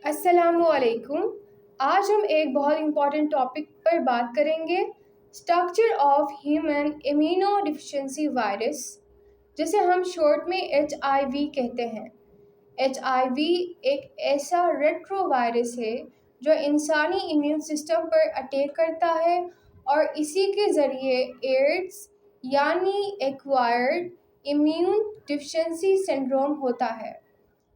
अस्सलामुअलैकुम। आज हम एक बहुत इम्पॉर्टेंट टॉपिक पर बात करेंगे, स्ट्रक्चर ऑफ ह्यूमन इम्यूनोडिफिशियेंसी वायरस, जिसे हम शॉर्ट में HIV कहते हैं। HIV एक ऐसा रेट्रोवायरस है जो इंसानी इम्यून सिस्टम पर अटैक करता है और इसी के ज़रिए एड्स यानी एक्वायर्ड इम्यून डिफिशियंसी सिंड्रोम होता है।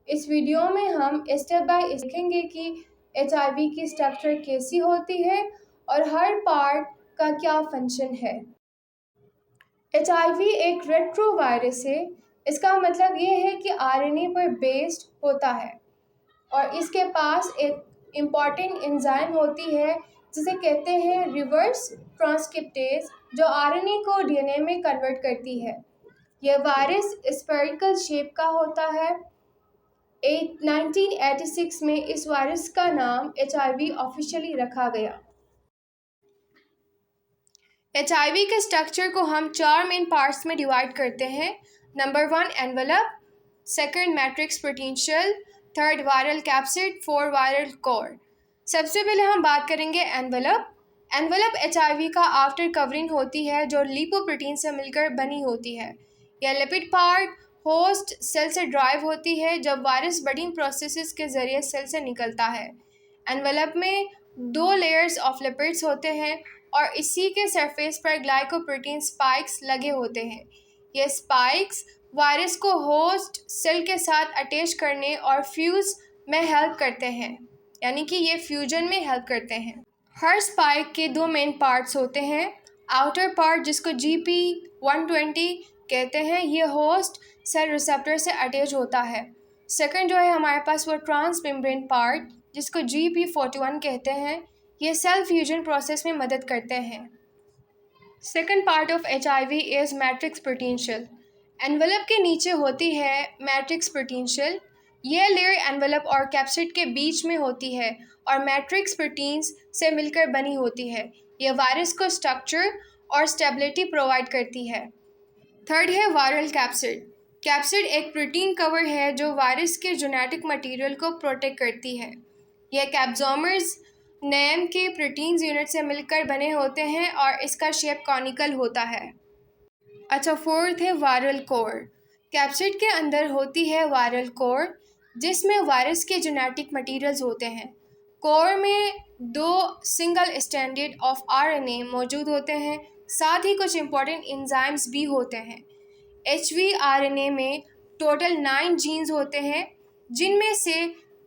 इस वीडियो में हम स्टेप बाय देखेंगे कि HIV की स्ट्रक्चर कैसी होती है और हर पार्ट का क्या फंक्शन है। HIV एक रेट्रोवायरस है। इसका मतलब ये है कि RNA पर बेस्ड होता है और इसके पास एक इम्पॉर्टेंट एंजाइम होती है जिसे कहते हैं रिवर्स ट्रांसक्रिप्टेज, जो RNA को DNA में कन्वर्ट करती है। यह वायरस स्फेरिकल शेप का होता है। 1986 में इस वायरस का नाम HIV ऑफिशियली रखा गया। HIV के स्ट्रक्चर को हम 4 मेन पार्ट्स में डिवाइड करते हैं। Number 1 envelope, second matrix protein shell, third viral capsid, 4 viral core. सबसे पहले हम बात करेंगे एनवेलप। एनवेलप HIV का आफ्टर कवरिंग होती है जो लिपोप्रोटीन से मिलकर बनी होती है। यह लिपिड पार्ट होस्ट सेल से ड्राइव होती है जब वायरस बडिंग प्रोसेसेस के ज़रिए सेल से निकलता है। एनवेलप में 2 लेयर्स ऑफ लिपिड्स होते हैं और इसी के सरफेस पर ग्लाइकोप्रोटीन स्पाइक्स लगे होते हैं। ये स्पाइक्स वायरस को होस्ट सेल के साथ अटैच करने और फ्यूज़ में हेल्प करते हैं, यानी कि ये फ्यूजन में हेल्प करते हैं। हर स्पाइक के 2 मेन पार्ट्स होते हैं। आउटर पार्ट, जिसको GP120 कहते हैं, ये होस्ट सेल रिसेप्टर से अटैच होता है। सेकंड जो है हमारे पास वो ट्रांस मेम्ब्रेन पार्ट, जिसको GP41 कहते हैं, ये सेल फ्यूजन प्रोसेस में मदद करते हैं। Second part of HIV is matrix protein shell. Envelope के नीचे होती है मैट्रिक्स प्रोटीन शेल। यह लेयर एनवेलप और कैप्सिड के बीच में होती है और मैट्रिक्स प्रोटीन्स से मिलकर बनी होती है। यह वायरस को स्ट्रक्चर और स्टेबिलिटी प्रोवाइड करती है। थर्ड है वायरल कैप्सिड। कैप्सिड एक प्रोटीन कवर है जो वायरस के जेनेटिक मटेरियल को प्रोटेक्ट करती है। यह कैप्सोमर्स नाम के प्रोटीन्स यूनिट से मिलकर बने होते हैं और इसका शेप कॉनिकल होता है। अच्छा, फोर्थ है वायरल कोर। कैप्सिड के अंदर होती है वायरल कोर, जिसमें वायरस के जेनेटिक मटेरियल्स होते हैं। कोर में 2 सिंगल स्ट्रैंडेड ऑफ RNA मौजूद होते हैं, साथ ही कुछ इंपॉर्टेंट एंजाइम्स भी होते हैं। HVRNA में टोटल 9 जीन्स होते हैं, जिनमें से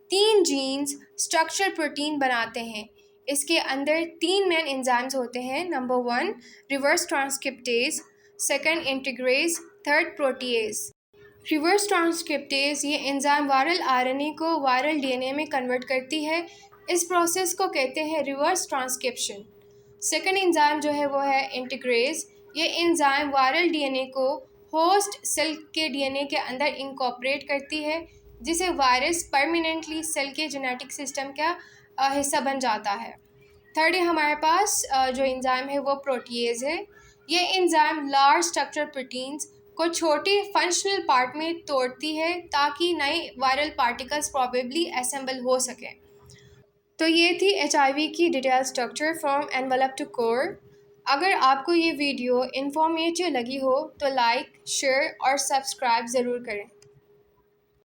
3 जीन्स स्ट्रक्चर प्रोटीन बनाते हैं। इसके अंदर 3 मेन एंजाइम्स होते हैं। Number 1 reverse transcriptase, second integrase, third protease. Reverse transcriptase ये एंजाइम वायरल RNA को वायरल DNA में कन्वर्ट करती है। इस प्रोसेस को कहते हैं रिवर्स ट्रांसक्रिप्शन। सेकंड एंजाइम जो है वो है इंटीग्रेज। ये एंजाइम वायरल DNA को होस्ट सेल के DNA के अंदर इनकॉर्पोरेट करती है, जिसे वायरस परमानेंटली सेल के जेनेटिक सिस्टम का हिस्सा बन जाता है। थर्ड है हमारे पास जो एंजाइम है वो प्रोटीएज है। ये एंजाइम लार्ज स्ट्रक्चर प्रोटीन्स को छोटे फंक्शनल पार्ट में तोड़ती है ताकि नए वायरल पार्टिकल्स प्रोबेबली असेंबल हो सकें। तो ये थी HIV की detail structure from envelope to core. अगर आपको ये वीडियो इन्फॉर्मेटिव लगी हो तो लाइक, शेयर और सब्सक्राइब ज़रूर करें।